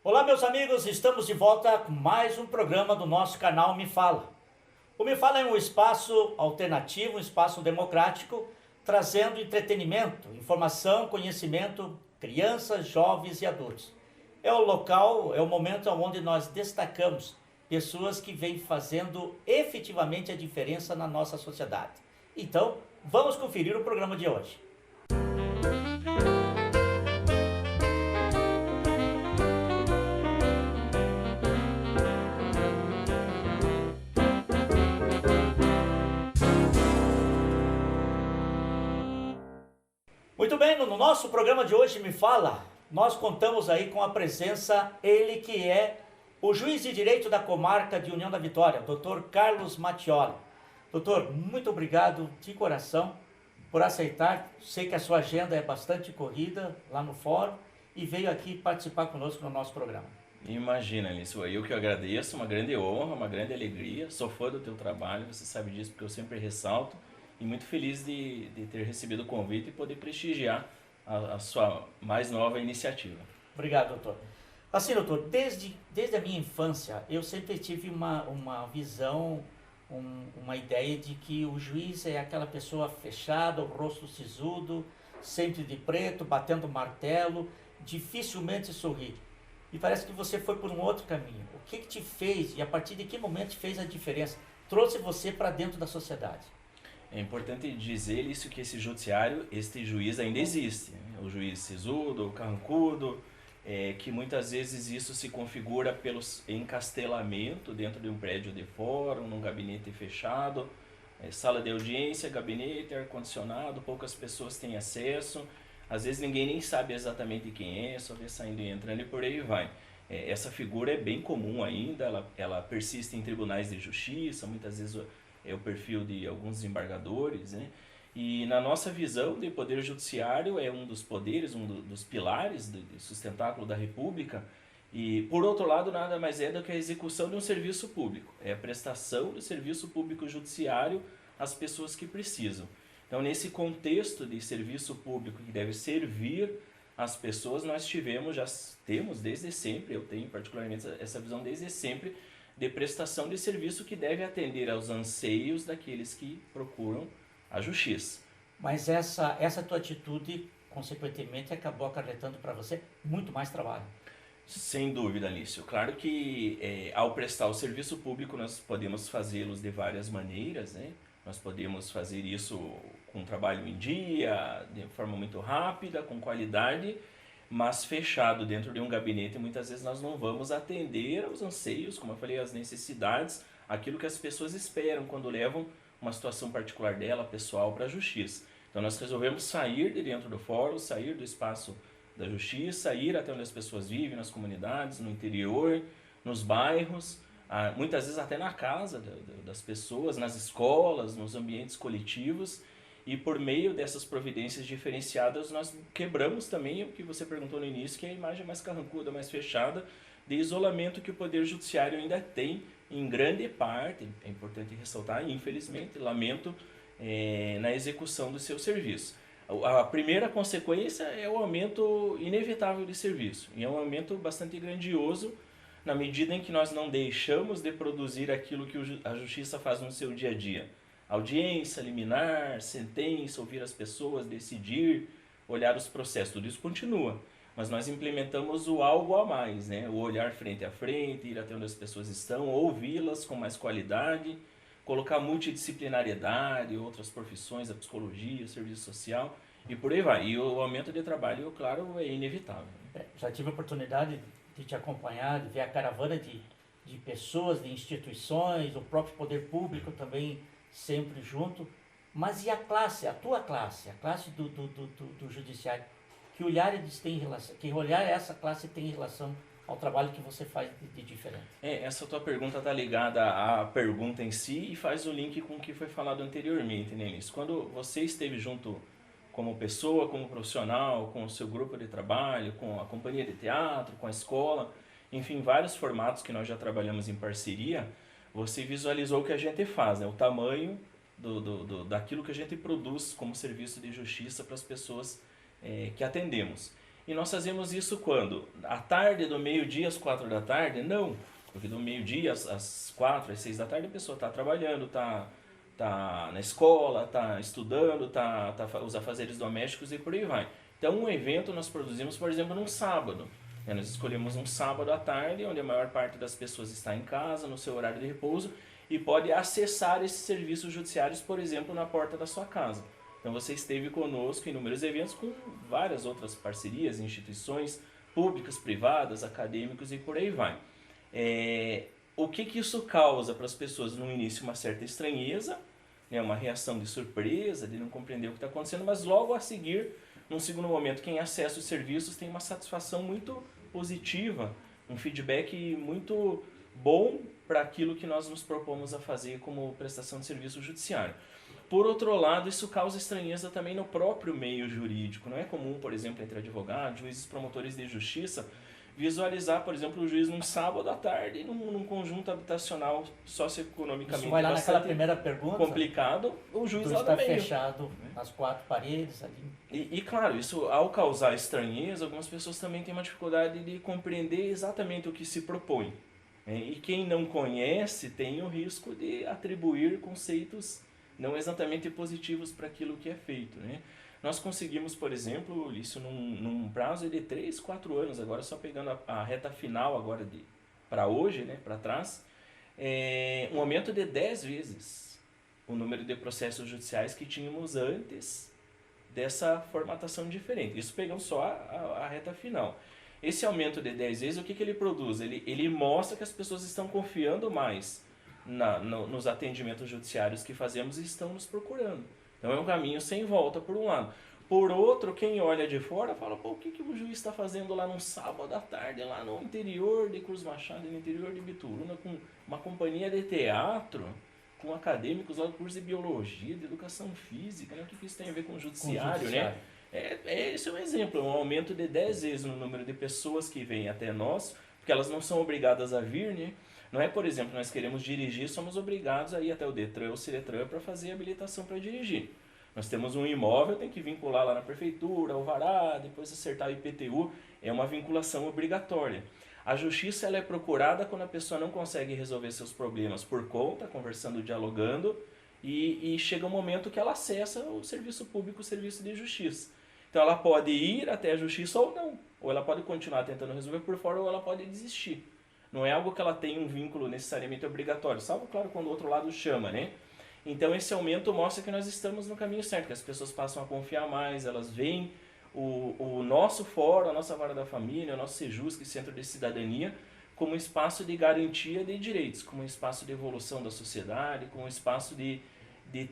Olá, meus amigos, estamos de volta com mais um programa do nosso canal Me Fala. O Me Fala é um espaço alternativo, um espaço democrático, trazendo entretenimento, informação, conhecimento, crianças, jovens e adultos. É o local, é o momento onde nós destacamos pessoas que vêm fazendo efetivamente a diferença na nossa sociedade. Então, vamos conferir o programa de hoje. Muito bem, no nosso programa de hoje Me Fala, nós contamos aí com a presença, ele que é o juiz de direito da comarca de União da Vitória, Dr. Carlos Mattioli. Doutor, muito obrigado de coração por aceitar. Sei que a sua agenda é bastante corrida lá no fórum e veio aqui participar conosco no nosso programa. Imagina, Alice, eu que agradeço, uma grande honra, uma grande alegria. Sou fã do teu trabalho, você sabe disso porque eu sempre ressalto. E muito feliz de ter recebido o convite e poder prestigiar a sua mais nova iniciativa. Obrigado, doutor. Assim, doutor, desde a minha infância, eu sempre tive uma visão, uma ideia de que o juiz é aquela pessoa fechada, o rosto sisudo, sempre de preto, batendo martelo, dificilmente sorri. E parece que você foi por um outro caminho. O que te fez e a partir de que momento te fez a diferença? Trouxe você para dentro da sociedade. É importante dizer isso, que esse judiciário, este juiz ainda existe, né? O juiz sisudo, o carrancudo, que muitas vezes isso se configura pelo encastelamento dentro de um prédio de fórum, num gabinete fechado, sala de audiência, gabinete, ar-condicionado, poucas pessoas têm acesso, às vezes ninguém nem sabe exatamente quem é, só vê saindo e entrando e por aí vai. Essa figura é bem comum ainda, ela persiste em tribunais de justiça, muitas vezes é o perfil de alguns desembargadores, né? E na nossa visão de poder judiciário é um dos poderes, dos pilares de sustentáculo da República, e por outro lado nada mais é do que a execução de um serviço público, é a prestação do serviço público judiciário às pessoas que precisam. Então nesse contexto de serviço público que deve servir as pessoas, nós temos desde sempre, eu tenho particularmente essa visão desde sempre, de prestação de serviço que deve atender aos anseios daqueles que procuram a justiça. Mas essa tua atitude, consequentemente, acabou acarretando para você muito mais trabalho. Sem dúvida, Alício. Claro que ao prestar o serviço público nós podemos fazê-los de várias maneiras, né? Nós podemos fazer isso com trabalho em dia, de forma muito rápida, com qualidade, mas fechado dentro de um gabinete, muitas vezes nós não vamos atender aos anseios, como eu falei, às necessidades, aquilo que as pessoas esperam quando levam uma situação particular dela, pessoal, para a justiça. Então nós resolvemos sair de dentro do fórum, sair do espaço da justiça, ir até onde as pessoas vivem, nas comunidades, no interior, nos bairros, muitas vezes até na casa das pessoas, nas escolas, nos ambientes coletivos, e por meio dessas providências diferenciadas nós quebramos também o que você perguntou no início, que é a imagem mais carrancuda, mais fechada, de isolamento que o Poder Judiciário ainda tem em grande parte, é importante ressaltar, infelizmente, lamento, na execução do seu serviço. A primeira consequência é o aumento inevitável de serviço, e é um aumento bastante grandioso na medida em que nós não deixamos de produzir aquilo que a Justiça faz no seu dia a dia. Audiência, liminar, sentença, ouvir as pessoas, decidir, olhar os processos, tudo isso continua. Mas nós implementamos o algo a mais, né? O olhar frente a frente, ir até onde as pessoas estão, ouvi-las com mais qualidade, colocar multidisciplinariedade, outras profissões, a psicologia, o serviço social e por aí vai. E o aumento de trabalho, claro, é inevitável. Já tive a oportunidade de te acompanhar, de ver a caravana de pessoas, de instituições, o próprio poder público também sempre junto. Mas e a classe, a tua classe, a classe do judiciário? Que olhar eles têm em relação, que olhar essa classe tem em relação ao trabalho que você faz de diferente? Essa tua pergunta está ligada à pergunta em si e faz o link com o que foi falado anteriormente, né, Elis? Quando você esteve junto como pessoa, como profissional, com o seu grupo de trabalho, com a companhia de teatro, com a escola, enfim, vários formatos que nós já trabalhamos em parceria, você visualizou o que a gente faz, né? O tamanho daquilo que a gente produz como serviço de justiça para as pessoas que atendemos. E nós fazemos isso quando? À tarde, do meio-dia às 4 da tarde? Não, porque do meio-dia às 4, às 6 da tarde a pessoa está trabalhando, tá na escola, está estudando, os afazeres domésticos e por aí vai. Então um evento nós produzimos, por exemplo, num sábado. Nós escolhemos um sábado à tarde, onde a maior parte das pessoas está em casa, no seu horário de repouso, e pode acessar esses serviços judiciários, por exemplo, na porta da sua casa. Então você esteve conosco em inúmeros eventos com várias outras parcerias, instituições públicas, privadas, acadêmicos e por aí vai. O que isso causa para as pessoas no início? Uma certa estranheza, né, uma reação de surpresa, de não compreender o que está acontecendo, mas logo a seguir, num segundo momento, quem acessa os serviços tem uma satisfação muito positiva, um feedback muito bom para aquilo que nós nos propomos a fazer como prestação de serviço judiciário. Por outro lado, isso causa estranheza também no próprio meio jurídico. Não é comum, por exemplo, entre advogados, juízes, promotores de justiça, visualizar, por exemplo, o juiz num sábado à tarde num conjunto habitacional socioeconomicamente vai lá naquela bastante primeira pergunta, complicado, o juiz lá está do meio. fechado nas quatro paredes ali. E claro, isso ao causar estranheza, algumas pessoas também têm uma dificuldade de compreender exatamente o que se propõe. E quem não conhece tem o risco de atribuir conceitos não exatamente positivos para aquilo que é feito, né? Nós conseguimos, por exemplo, isso num prazo de 3, 4 anos, agora só pegando a reta final agora para hoje, né, para trás, um aumento de 10 vezes o número de processos judiciais que tínhamos antes dessa formatação diferente. Isso pegando só a reta final. Esse aumento de 10 vezes, o que ele produz? Ele mostra que as pessoas estão confiando mais nos atendimentos judiciários que fazemos e estão nos procurando. Então é um caminho sem volta por um lado. Por outro, quem olha de fora fala, pô, o que o juiz está fazendo lá num sábado à tarde, lá no interior de Cruz Machado, no interior de Bituruna, com uma companhia de teatro, com acadêmicos lá do curso de biologia, de educação física, né? O que isso tem a ver com o judiciário, né? Esse é um exemplo, um aumento de 10 vezes no número de pessoas que vêm até nós, porque elas não são obrigadas a vir, né? Não é, por exemplo, nós queremos dirigir, somos obrigados a ir até o Detran ou o Ciretran para fazer a habilitação para dirigir. Nós temos um imóvel, tem que vincular lá na prefeitura, alvará, depois acertar o IPTU, é uma vinculação obrigatória. A justiça ela é procurada quando a pessoa não consegue resolver seus problemas por conta, conversando, dialogando, e chega um momento que ela acessa o serviço público, o serviço de justiça. Então ela pode ir até a justiça ou não, ou ela pode continuar tentando resolver por fora ou ela pode desistir. Não é algo que ela tenha um vínculo necessariamente obrigatório, salvo, claro, quando o outro lado chama, né? Então esse aumento mostra que nós estamos no caminho certo, que as pessoas passam a confiar mais, elas veem o nosso fórum, a nossa vara da família, o nosso SEJUSC, Centro de Cidadania, como um espaço de garantia de direitos, como um espaço de evolução da sociedade, como um espaço de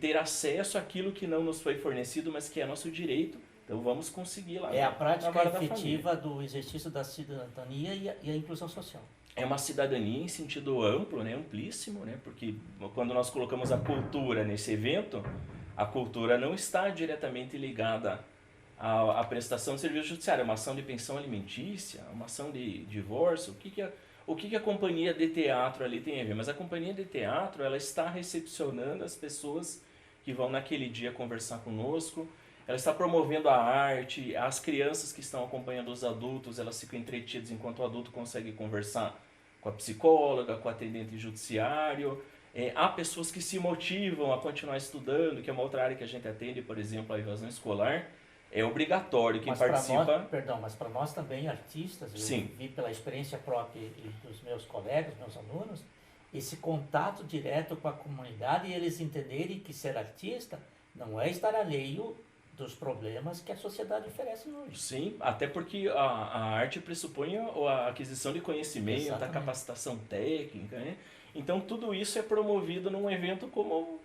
ter acesso àquilo que não nos foi fornecido, mas que é nosso direito. Então vamos conseguir lá. É a prática efetiva do exercício da cidadania e a inclusão social. É uma cidadania em sentido amplo, né, amplíssimo, né, porque quando nós colocamos a cultura nesse evento, a cultura não está diretamente ligada à prestação de serviço judiciário, é uma ação de pensão alimentícia, uma ação de divórcio, o que a companhia de teatro ali tem a ver? Mas a companhia de teatro ela está recepcionando as pessoas que vão naquele dia conversar conosco, ela está promovendo a arte, as crianças que estão acompanhando os adultos, elas ficam entretidas enquanto o adulto consegue conversar com a psicóloga, com o atendente judiciário. Há pessoas que se motivam a continuar estudando, que é uma outra área que a gente atende, por exemplo, a evasão escolar. É obrigatório quem participa... Mas para nós também, artistas, eu vi pela experiência própria dos meus colegas, meus alunos, esse contato direto com a comunidade e eles entenderem que ser artista não é estar alheio dos problemas que a sociedade oferece hoje. Sim, até porque a arte pressupõe a aquisição de conhecimento, exatamente, a capacitação técnica, né? Então tudo isso é promovido num evento como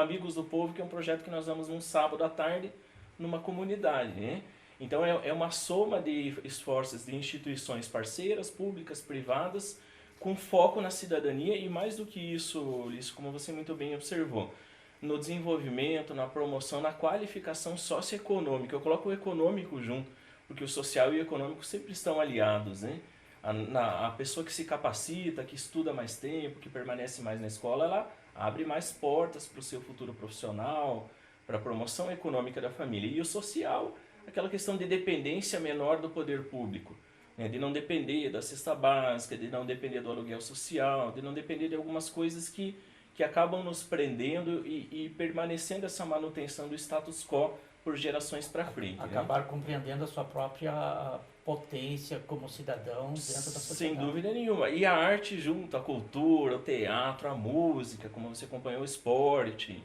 Amigos do Povo, que é um projeto que nós damos num sábado à tarde numa comunidade, né? Então é uma soma de esforços de instituições parceiras, públicas, privadas, com foco na cidadania e mais do que isso, como você muito bem observou, no desenvolvimento, na promoção, na qualificação socioeconômica. Eu coloco o econômico junto, porque o social e o econômico sempre estão aliados, né? A pessoa que se capacita, que estuda mais tempo, que permanece mais na escola, ela abre mais portas para o seu futuro profissional, para a promoção econômica da família. E o social aquela questão de dependência menor do poder público, né? De não depender da cesta básica, de não depender do aluguel social, de não depender de algumas coisas que acabam nos prendendo e permanecendo essa manutenção do status quo por gerações para frente. Acabar compreendendo a sua própria potência como cidadão dentro da sociedade. Sem dúvida nenhuma. E a arte junto, a cultura, o teatro, a música, como você acompanhou, o esporte,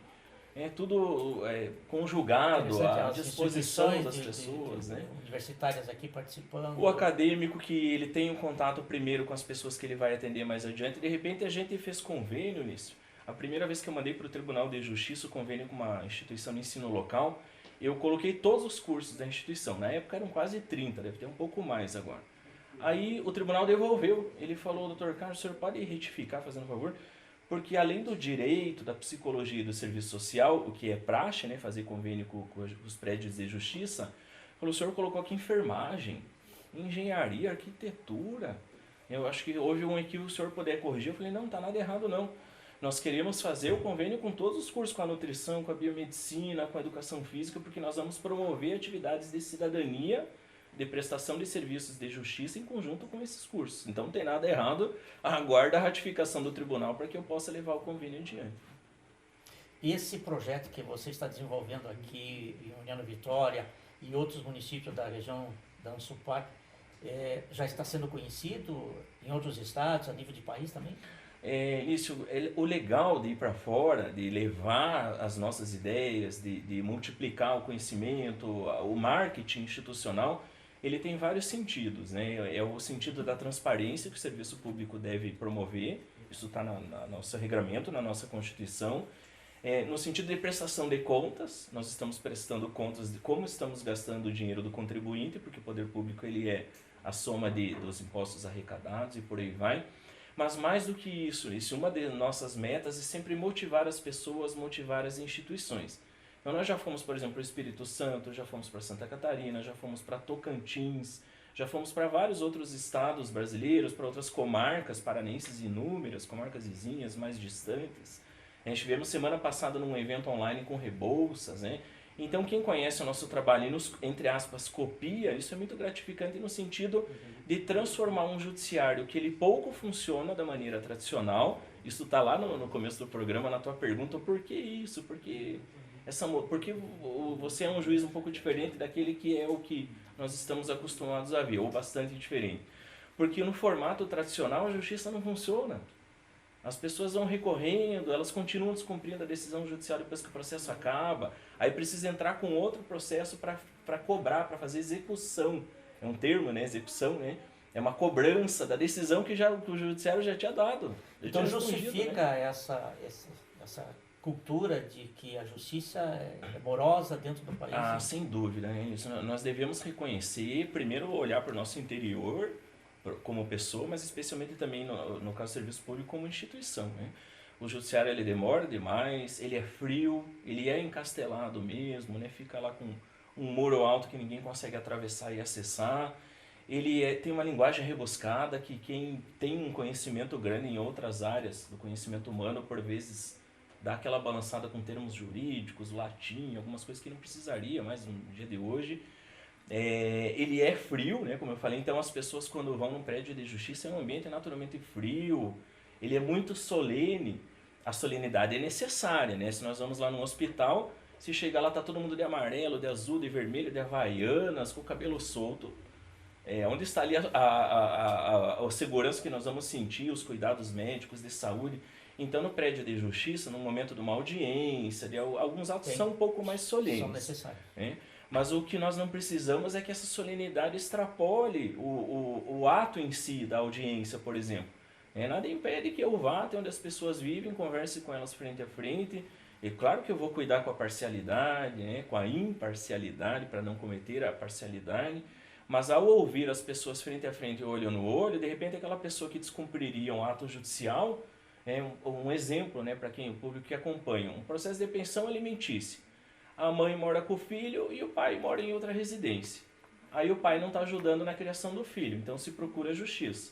é tudo conjugado à disposição das pessoas, né? Universitárias aqui participando. O acadêmico que ele tem um contato primeiro com as pessoas que ele vai atender mais adiante. De repente a gente fez convênio nisso. A primeira vez que eu mandei para o Tribunal de Justiça o convênio com uma instituição de ensino local, eu coloquei todos os cursos da instituição. Na época eram quase 30, deve ter um pouco mais agora. Aí o tribunal devolveu. Ele falou: doutor Carlos, o senhor pode retificar, fazendo um favor? Porque além do direito, da psicologia e do serviço social, o que é praxe, né, fazer convênio com os prédios de justiça, falou: o senhor colocou aqui enfermagem, engenharia, arquitetura. Eu acho que houve um aqui, o senhor puder corrigir. Eu falei: não, tá nada errado não. Nós queremos fazer o convênio com todos os cursos, com a nutrição, com a biomedicina, com a educação física, porque nós vamos promover atividades de cidadania, de prestação de serviços de justiça em conjunto com esses cursos. Então não tem nada errado, aguarda a ratificação do tribunal para que eu possa levar o convênio adiante. Esse projeto que você está desenvolvendo aqui em União Vitória e outros municípios da região da Ansupar, já está sendo conhecido em outros estados, a nível de país também? O legal de ir para fora, de levar as nossas ideias, de multiplicar o conhecimento, o marketing institucional, ele tem vários sentidos, né? É o sentido da transparência que o serviço público deve promover, isso está no nosso regramento, na nossa Constituição. No sentido de prestação de contas, nós estamos prestando contas de como estamos gastando o dinheiro do contribuinte, porque o poder público ele é a soma dos impostos arrecadados e por aí vai. Mas mais do que isso, uma das nossas metas é sempre motivar as pessoas, motivar as instituições. Então nós já fomos, por exemplo, para o Espírito Santo, já fomos para Santa Catarina, já fomos para Tocantins, já fomos para vários outros estados brasileiros, para outras comarcas paranenses inúmeras, comarcas vizinhas, mais distantes. A gente estivemos semana passada num evento online com Rebouças, né? Então quem conhece o nosso trabalho e nos, entre aspas, copia, isso é muito gratificante no sentido de transformar um judiciário que ele pouco funciona da maneira tradicional. Isso está lá no começo do programa, na tua pergunta: por que isso? Porque você é um juiz um pouco diferente daquele que é o que nós estamos acostumados a ver, ou bastante diferente. Porque no formato tradicional a justiça não funciona. As pessoas vão recorrendo, elas continuam descumprindo a decisão judicial depois que o processo acaba. Aí precisa entrar com outro processo para cobrar, para fazer execução. É um termo, né? Execução, né? É uma cobrança da decisão que o judiciário já tinha dado. Então justifica, né, essa cultura de que a justiça é morosa dentro do país? Ah, sem dúvida. Né? Isso nós devemos reconhecer, primeiro olhar para o nosso interior, como pessoa, mas especialmente também no caso do serviço público como instituição, né? O judiciário ele demora demais, ele é frio, ele é encastelado mesmo, né? Fica lá com um muro alto que ninguém consegue atravessar e acessar. Ele tem uma linguagem rebuscada que quem tem um conhecimento grande em outras áreas do conhecimento humano, por vezes dá aquela balançada com termos jurídicos, latim, algumas coisas que não precisaria mais no dia de hoje. Ele é frio, né, como eu falei, então as pessoas quando vão num prédio de justiça é um ambiente naturalmente frio, ele é muito solene, a solenidade é necessária, né? Se nós vamos lá no hospital, se chegar lá tá todo mundo de amarelo, de azul, de vermelho, de havaianas, com o cabelo solto, onde está ali a segurança que nós vamos sentir, os cuidados médicos de saúde? Então no prédio de justiça, no momento de uma audiência, alguns atos são um pouco mais solenes. São necessários. Mas o que nós não precisamos é que essa solenidade extrapole o ato em si da audiência, por exemplo. Nada impede que eu vá até onde as pessoas vivem, converse com elas frente a frente. E claro que eu vou cuidar com a parcialidade, né, com a imparcialidade, para não cometer a parcialidade. Mas ao ouvir as pessoas frente a frente, olho no olho, de repente aquela pessoa que descumpriria um ato judicial, um exemplo, né, para o público que acompanha, um processo de pensão alimentícia. A mãe mora com o filho e o pai mora em outra residência. Aí o pai não está ajudando na criação do filho, então se procura justiça.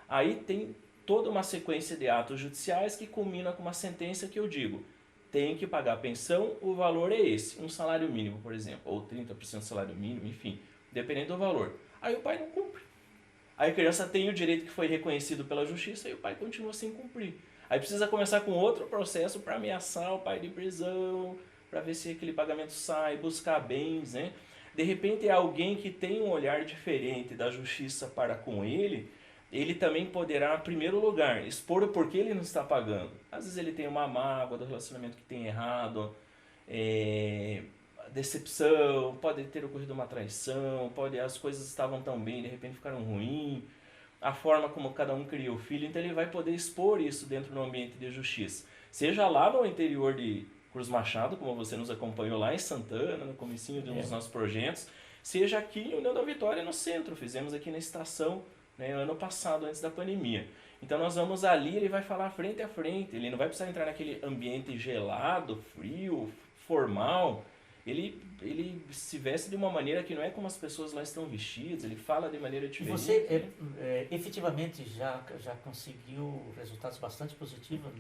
Aí tem toda uma sequência de atos judiciais que culmina com uma sentença que eu digo: tem que pagar a pensão, o valor é esse, um salário mínimo, por exemplo, ou 30% do salário mínimo, enfim, dependendo do valor. Aí o pai não cumpre. Aí a criança tem o direito que foi reconhecido pela justiça e o pai continua sem cumprir. Aí precisa começar com outro processo para ameaçar o pai de prisão, para ver se aquele pagamento sai, buscar bens, né? De repente é alguém que tem um olhar diferente da justiça para com ele também poderá, em primeiro lugar, expor o porquê ele não está pagando. Às vezes ele tem uma mágoa do relacionamento que tem errado, decepção, pode ter ocorrido uma traição, as coisas estavam tão bem, de repente ficaram ruins, a forma como cada um cria o filho, então ele vai poder expor isso dentro do ambiente de justiça. Seja lá no interior de Cruz Machado, como você nos acompanhou lá em Santana, no comecinho de um dos nossos projetos, seja aqui em União da Vitória, no centro, fizemos aqui na estação, né, ano passado, antes da pandemia. Então nós vamos ali, ele vai falar frente a frente, ele não vai precisar entrar naquele ambiente gelado, frio, formal. Ele se veste de uma maneira que não é como as pessoas lá estão vestidas, ele fala de maneira diferente. E você efetivamente já conseguiu resultados bastante positivos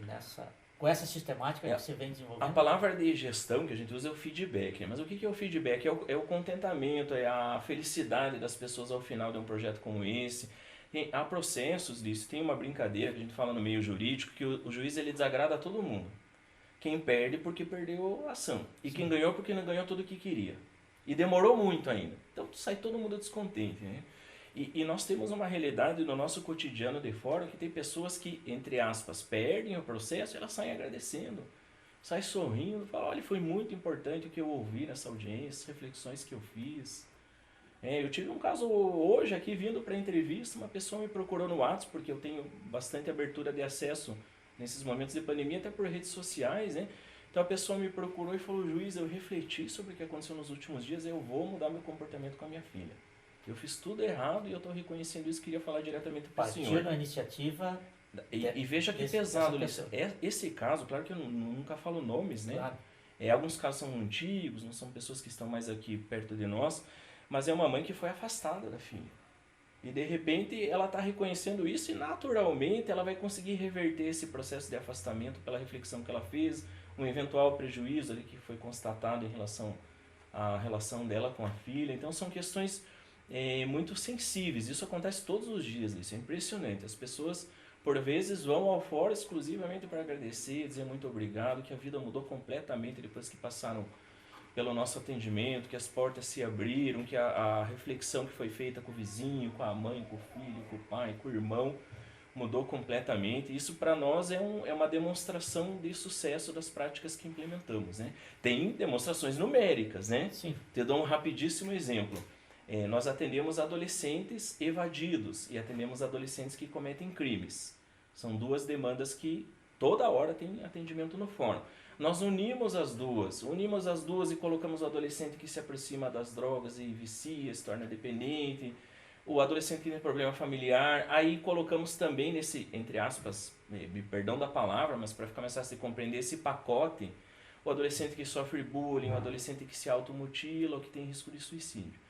com essa sistemática que você vem desenvolvendo? A palavra de gestão que a gente usa é o feedback, né? Mas o que é o feedback? É o contentamento, é a felicidade das pessoas ao final de um projeto como esse. Há processos disso, tem uma brincadeira que a gente fala no meio jurídico, que o juiz ele desagrada a todo mundo. Quem perde porque perdeu a ação. E Sim. Quem ganhou porque não ganhou tudo o que queria. E demorou muito ainda. Então sai todo mundo descontente, né? E nós temos uma realidade no nosso cotidiano de fora que tem pessoas que, entre aspas, perdem o processo e elas saem agradecendo. Saem sorrindo, falam, olha, foi muito importante o que eu ouvi nessa audiência, as reflexões que eu fiz. Eu tive um caso hoje aqui, vindo para a entrevista, uma pessoa me procurou no WhatsApp, porque eu tenho bastante abertura de acesso nesses momentos de pandemia, até por redes sociais, né? Então a pessoa me procurou e falou, juiz, eu refleti sobre o que aconteceu nos últimos dias, eu vou mudar meu comportamento com a minha filha. Eu fiz tudo errado e eu estou reconhecendo isso, queria falar diretamente para o senhor. Partiu na iniciativa... E veja que pesado, esse caso, claro que eu nunca falo nomes, né? Claro. Alguns casos são antigos, não são pessoas que estão mais aqui perto de nós, mas é uma mãe que foi afastada da filha. E de repente ela está reconhecendo isso e naturalmente ela vai conseguir reverter esse processo de afastamento pela reflexão que ela fez, um eventual prejuízo ali que foi constatado em relação à relação dela com a filha. Então são questões muito sensíveis, isso acontece todos os dias, isso é impressionante. As pessoas por vezes vão ao fórum exclusivamente para agradecer, dizer muito obrigado, que a vida mudou completamente depois que passaram pelo nosso atendimento, que as portas se abriram, que a reflexão que foi feita com o vizinho, com a mãe, com o filho, com o pai, com o irmão, mudou completamente. Isso para nós é uma demonstração de sucesso das práticas que implementamos, né? Tem demonstrações numéricas, né? Sim. Te dou um rapidíssimo exemplo. Nós atendemos adolescentes evadidos e atendemos adolescentes que cometem crimes. São duas demandas que toda hora tem atendimento no fórum. Nós unimos as duas e colocamos o adolescente que se aproxima das drogas e vicia, se torna dependente, o adolescente que tem problema familiar, aí colocamos também nesse, entre aspas, me perdão da palavra, mas para ficar mais fácil de compreender esse pacote, o adolescente que sofre bullying, o adolescente que se automutila ou que tem risco de suicídio.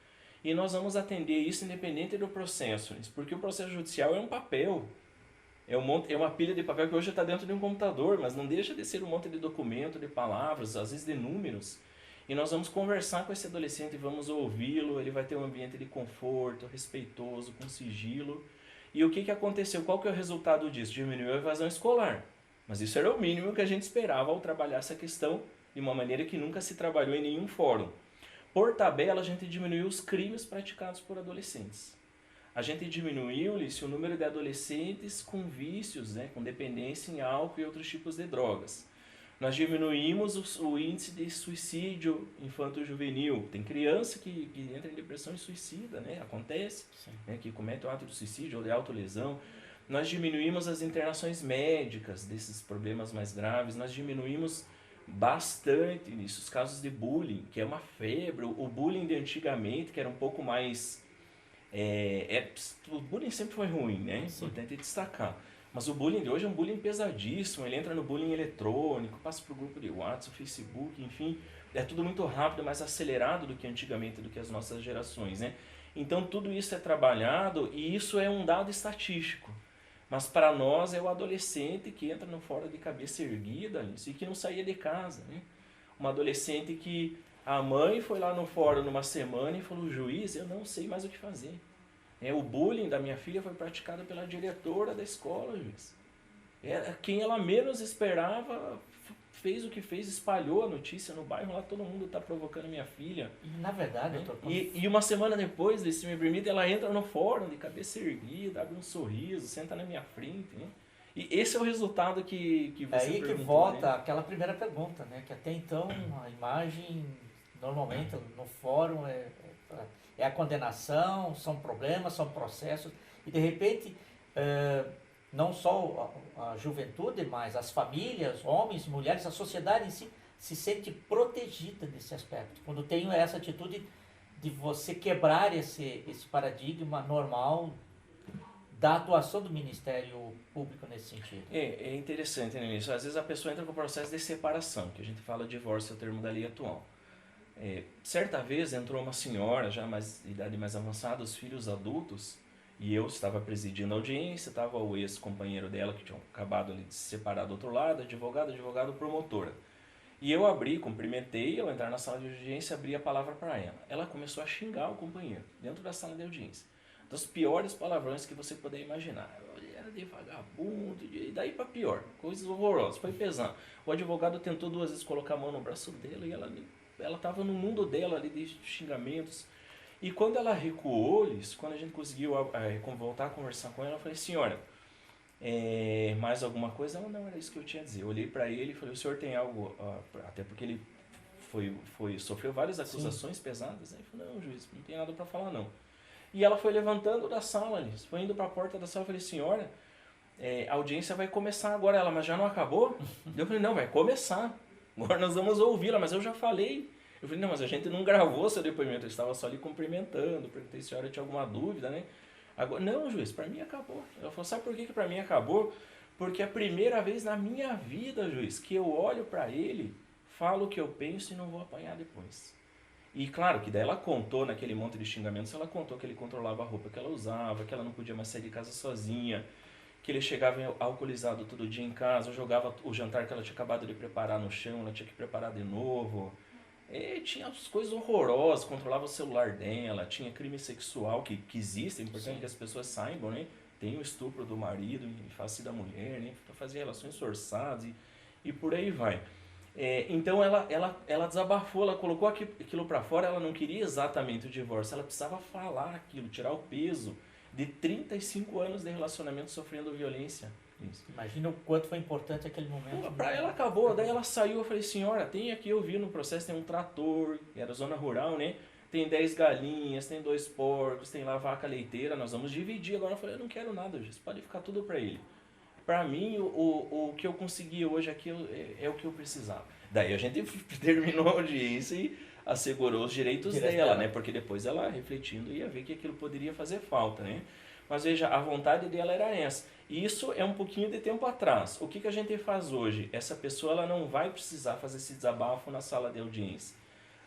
E nós vamos atender isso independente do processo, porque o processo judicial é um papel. É uma pilha de papel que hoje está dentro de um computador, mas não deixa de ser um monte de documento, de palavras, às vezes de números. E nós vamos conversar com esse adolescente, vamos ouvi-lo, ele vai ter um ambiente de conforto, respeitoso, com sigilo. E o que aconteceu? Qual que é o resultado disso? Diminuiu a evasão escolar. Mas isso era o mínimo que a gente esperava ao trabalhar essa questão de uma maneira que nunca se trabalhou em nenhum fórum. Por tabela, a gente diminuiu os crimes praticados por adolescentes. A gente diminuiu-lhe o número de adolescentes com vícios, né, com dependência em álcool e outros tipos de drogas. Nós diminuímos o índice de suicídio infanto-juvenil. Tem criança que entra em depressão e suicida, né? Acontece, né, que comete o ato de suicídio ou de autolesão. Nós diminuímos as internações médicas desses problemas mais graves. Nós diminuímos bastante nisso, os casos de bullying, que é uma febre. O bullying de antigamente, que era um pouco mais... o bullying sempre foi ruim, né? Importante destacar. Mas o bullying de hoje é um bullying pesadíssimo, ele entra no bullying eletrônico, passa para o grupo de WhatsApp, Facebook, enfim, é tudo muito rápido, mais acelerado do que antigamente, do que as nossas gerações, né? Então tudo isso é trabalhado e isso é um dado estatístico. Mas para nós é o adolescente que entra no fórum de cabeça erguida e que não saía de casa, né? Uma adolescente que a mãe foi lá no fórum numa semana e falou: juiz, eu não sei mais o que fazer. O bullying da minha filha foi praticado pela diretora da escola, juiz. Quem ela menos esperava fez o que fez, espalhou a notícia no bairro, lá todo mundo está provocando minha filha. E, na verdade, doutor... E uma semana depois, se me permite, ela entra no fórum de cabeça erguida, abre um sorriso, senta na minha frente, né? E esse é o resultado que você perguntou. É aí que volta, né? Aquela primeira pergunta, né? Que até então a imagem, normalmente no fórum é a condenação, são problemas, são processos, e de repente... não só a juventude, mas as famílias, homens, mulheres, a sociedade em si se sente protegida nesse aspecto. Quando tem essa atitude de você quebrar esse paradigma normal da atuação do Ministério Público nesse sentido. É interessante, né, isso. Às vezes a pessoa entra com o processo de separação, que a gente fala divórcio, é o termo da lei atual. Certa vez entrou uma senhora, já de idade mais avançada, os filhos adultos, e eu estava presidindo a audiência, estava o ex-companheiro dela, que tinha acabado ali de se separar do outro lado, advogado, promotora. E eu cumprimentei, ao entrar na sala de audiência, abri a palavra para ela. Ela começou a xingar o companheiro, dentro da sala de audiência. Dos piores palavrões que você puder imaginar. Era de vagabundo, e daí para pior, coisas horrorosas, foi pesando. O advogado tentou 2 vezes colocar a mão no braço dela, e ela estava no mundo dela ali de xingamentos. E quando ela recuou, quando a gente conseguiu voltar a conversar com ela, eu falei: senhora, mais alguma coisa? Ela: não, era isso que eu tinha a dizer. Eu olhei para ele e falei: o senhor tem algo, até porque ele sofreu várias acusações pesadas, né? Ele falou: não, juiz, não tem nada para falar não. E ela foi levantando da sala, foi indo para a porta da sala. Eu falei: senhora, a audiência vai começar agora. Ela: mas já não acabou? Eu falei: não, vai começar, agora nós vamos ouvi-la, mas eu já falei. Eu falei: não, mas a gente não gravou seu depoimento, eu estava só ali cumprimentando, perguntei se a senhora tinha alguma dúvida, né? Agora, não, juiz, para mim acabou. Ela falou: sabe por que para mim acabou? Porque é a primeira vez na minha vida, juiz, que eu olho para ele, falo o que eu penso e não vou apanhar depois. E claro que daí ela contou, naquele monte de xingamentos, ela contou que ele controlava a roupa que ela usava, que ela não podia mais sair de casa sozinha, que ele chegava alcoolizado todo dia em casa, jogava o jantar que ela tinha acabado de preparar no chão, ela tinha que preparar de novo. Tinha as coisas horrorosas, controlava o celular dela, tinha crime sexual que existe, é importante que as pessoas saibam, né? Tem o estupro do marido em face da mulher, né? Fazia relações forçadas e por aí vai. Então ela desabafou, ela colocou aquilo para fora, ela não queria exatamente o divórcio, ela precisava falar aquilo, tirar o peso de 35 anos de relacionamento sofrendo violência. Isso. Imagina o quanto foi importante aquele momento. Para ela acabou, daí ela saiu, eu falei: senhora, tem aqui, eu vi no processo, tem um trator, era zona rural, né? Tem 10 galinhas, tem 2 porcos, tem lá vaca leiteira, nós vamos dividir. Agora eu falei: eu não quero nada, juiz, pode ficar tudo para ele. Para mim, o que eu consegui hoje aqui é o que eu precisava. Daí a gente terminou a audiência e assegurou os direitos dela, né? Porque depois ela, refletindo, ia ver que aquilo poderia fazer falta, né? Mas veja, a vontade dela era essa. E isso é um pouquinho de tempo atrás. O que a gente faz hoje? Essa pessoa ela não vai precisar fazer esse desabafo na sala de audiência.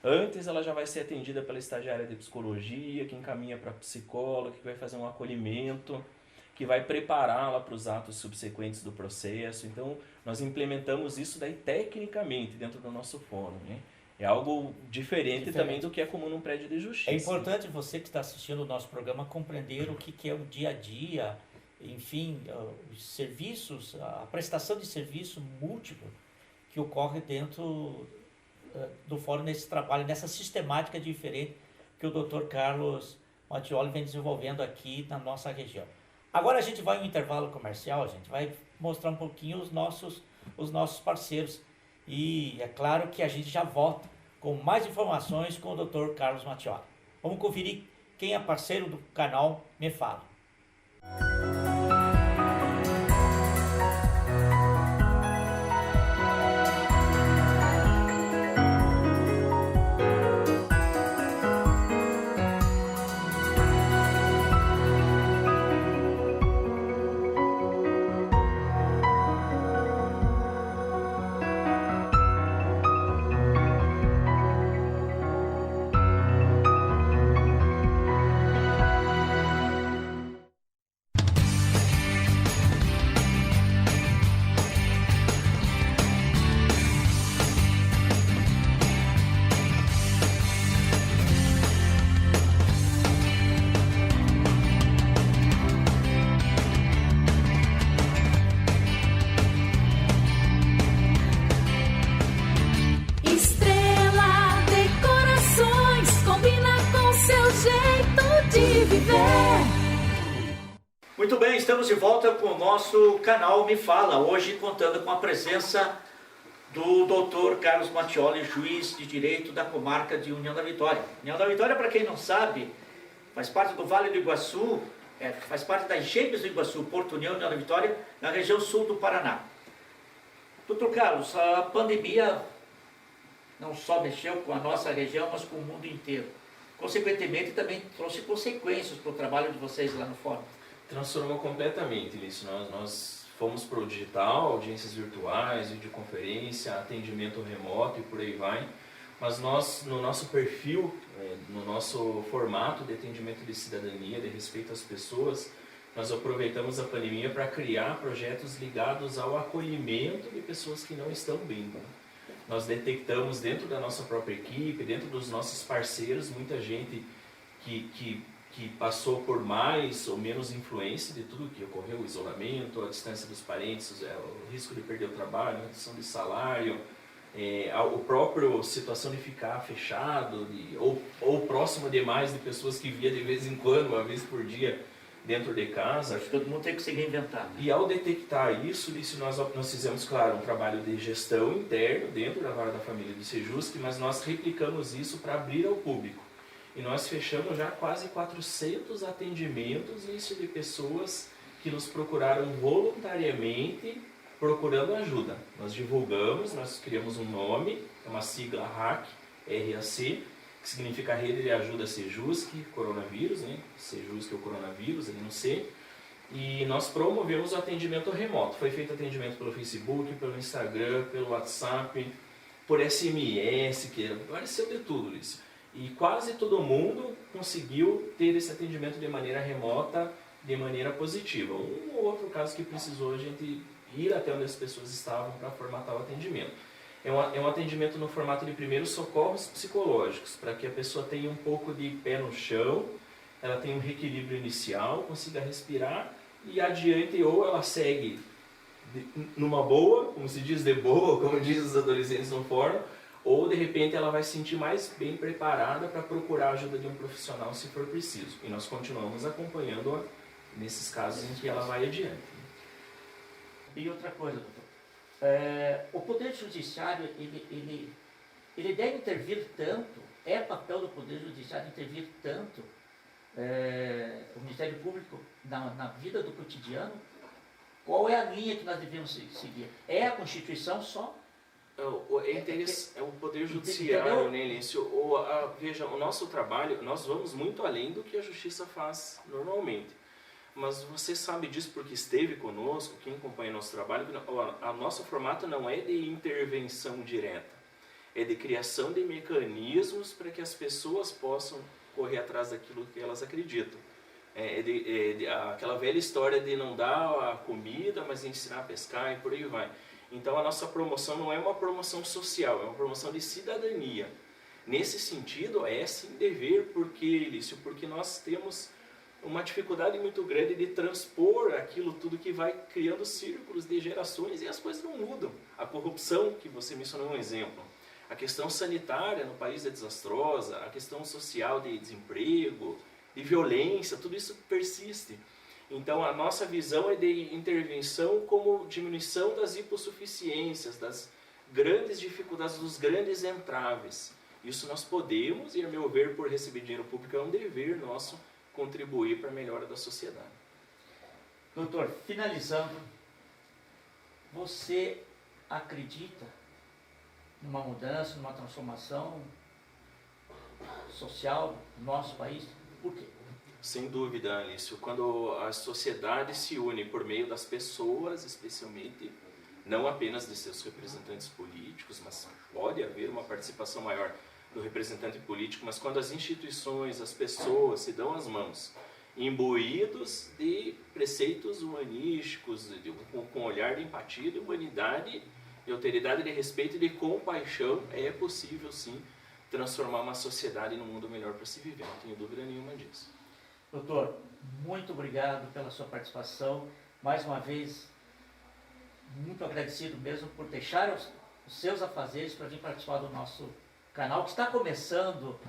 Antes ela já vai ser atendida pela estagiária de psicologia, que encaminha para a psicóloga, que vai fazer um acolhimento, que vai prepará-la para os atos subsequentes do processo. Então, nós implementamos isso daí tecnicamente dentro do nosso fórum, né? É algo diferente também do que é comum num prédio de justiça. É importante você que está assistindo o nosso programa compreender o que é o dia a dia, enfim, os serviços, a prestação de serviço múltiplo que ocorre dentro do fórum nesse trabalho, nessa sistemática diferente que o Dr. Carlos Mattioli vem desenvolvendo aqui na nossa região. Agora a gente vai em um intervalo comercial, a gente vai mostrar um pouquinho os nossos parceiros. E é claro que a gente já volta com mais informações com o Dr. Carlos Mattioli. Vamos conferir quem é parceiro do canal Me Fala. bem, estamos de volta com o nosso canal Me Fala, hoje contando com a presença do Dr. Carlos Mattioli, juiz de direito da comarca de União da Vitória. União da Vitória, para quem não sabe, faz parte do Vale do Iguaçu, faz parte das Enchentes do Iguaçu, Porto União da Vitória, na região sul do Paraná. Dr. Carlos, a pandemia não só mexeu com a nossa região, mas com o mundo inteiro. Consequentemente, também trouxe consequências para o trabalho de vocês lá no fórum. Transformou completamente isso. Nós fomos para o digital, audiências virtuais, videoconferência, atendimento remoto e por aí vai. Mas nós, no nosso perfil, no nosso formato de atendimento de cidadania, de respeito às pessoas, nós aproveitamos a pandemia para criar projetos ligados ao acolhimento de pessoas que não estão bem. Nós detectamos dentro da nossa própria equipe, dentro dos nossos parceiros, muita gente que passou por mais ou menos influência de tudo que ocorreu, o isolamento, a distância dos parentes, o risco de perder o trabalho, a redução de salário, a própria situação de ficar fechado ou próximo demais de pessoas que via de vez em quando, uma vez por dia, dentro de casa. Acho que todo mundo tem que se reinventar. Né? E ao detectar isso nós fizemos, claro, um trabalho de gestão interno dentro da Vara da Família do Sejusc, mas nós replicamos isso para abrir ao público. E nós fechamos já quase 400 atendimentos, isso de pessoas que nos procuraram voluntariamente procurando ajuda. Nós divulgamos, nós criamos um nome, é uma sigla RAC, RAC, que significa Rede de Ajuda Sejusc, Coronavírus, né? Sejusc é o coronavírus, ali no C. E nós promovemos o atendimento remoto. Foi feito atendimento pelo Facebook, pelo Instagram, pelo WhatsApp, por SMS, que apareceu de tudo isso. E quase todo mundo conseguiu ter esse atendimento de maneira remota, de maneira positiva. Um ou outro caso que precisou a gente ir até onde as pessoas estavam para formatar o atendimento. É um atendimento no formato de primeiros socorros psicológicos, para que a pessoa tenha um pouco de pé no chão, ela tenha um reequilíbrio inicial, consiga respirar e adiante, ou ela segue numa boa, como se diz de boa, como dizem os adolescentes no fórum, ou de repente ela vai se sentir mais bem preparada para procurar a ajuda de um profissional se for preciso. E nós continuamos acompanhando-a nesses casos em que ela vai adiante. E outra coisa, doutor. O Poder Judiciário, ele deve intervir tanto, é papel do Poder Judiciário intervir tanto o Ministério Público na vida do cotidiano? Qual é a linha que nós devemos seguir? É a Constituição só? É o Poder Judiciário, né, Lício? Veja, o nosso trabalho, nós vamos muito além do que a Justiça faz normalmente. Mas você sabe disso porque esteve conosco, quem acompanha nosso trabalho, o nosso formato não é de intervenção direta, é de criação de mecanismos para que as pessoas possam correr atrás daquilo que elas acreditam. Aquela velha história de não dar a comida, mas ensinar a pescar e por aí vai. Então a nossa promoção não é uma promoção social, é uma promoção de cidadania. Nesse sentido, é sim dever, porque nós temos uma dificuldade muito grande de transpor aquilo tudo que vai criando círculos de gerações e as coisas não mudam. A corrupção, que você mencionou um exemplo, a questão sanitária no país é desastrosa, a questão social de desemprego, de violência, tudo isso persiste. Então a nossa visão é de intervenção como diminuição das hipossuficiências, das grandes dificuldades, dos grandes entraves. Isso nós podemos, e a meu ver, por receber dinheiro público, é um dever nosso contribuir para a melhora da sociedade. Doutor, finalizando, você acredita numa mudança, numa transformação social no nosso país? Por quê? Sem dúvida, Alício. Quando a sociedade se une por meio das pessoas, especialmente, não apenas de seus representantes políticos, mas pode haver uma participação maior do representante político, mas quando as instituições, as pessoas se dão as mãos, imbuídos de preceitos humanísticos, com olhar de empatia, de humanidade, de alteridade, de respeito e de compaixão, é possível sim transformar uma sociedade num mundo melhor para se viver, não tenho dúvida nenhuma disso. Doutor, muito obrigado pela sua participação, mais uma vez, muito agradecido mesmo por deixar os seus afazeres para vir participar do nosso canal, que está começando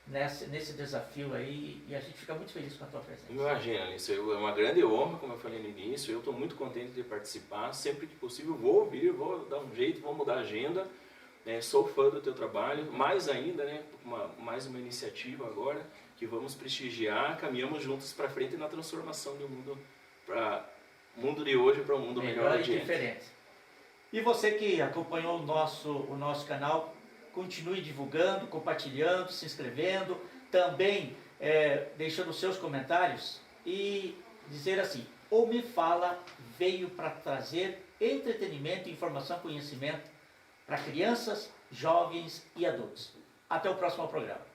nesse desafio aí, e a gente fica muito feliz com a tua presença. Imagina, Alice, é uma grande honra, como eu falei no início, eu estou muito contente de participar, sempre que possível vou ouvir, vou dar um jeito, vou mudar a agenda, sou fã do teu trabalho, mais ainda, né, mais uma iniciativa agora, que vamos prestigiar, caminhamos juntos para frente na transformação do mundo, para o mundo de hoje para um mundo melhor e adiante. diferente. E você que acompanhou o nosso canal, continue divulgando, compartilhando, se inscrevendo, também deixando seus comentários e dizer assim, o Me Fala veio para trazer entretenimento, informação, conhecimento para crianças, jovens e adultos. Até o próximo programa.